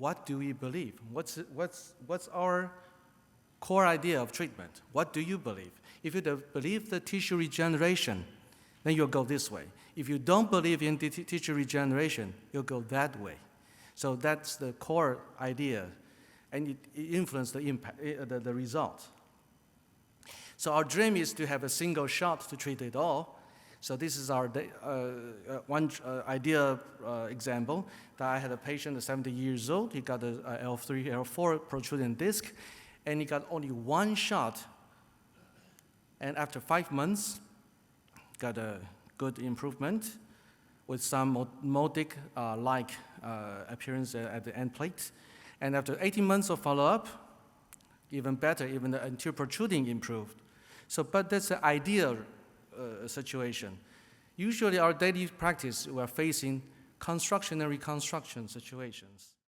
what do we believe? What's our core idea of treatment? What do you believe? If you believe the tissue regeneration, then you'll go this way. If you don't believe in tissue regeneration, you'll go that way. So that's the core idea, and it influences the impact, the result. So our dream is to have a single shot to treat it all. So this is our one idea example. That I had a patient, 70 years old. He got a L3, L4 protruding disc, and he got only one shot. And after 5 months, got a good improvement with some modic-like appearance at the end plate. And after 18 months of follow-up, even better, even the anterior protruding improved. So, but that's the ideal situation. Usually our daily practice, we're facing construction and reconstruction situations.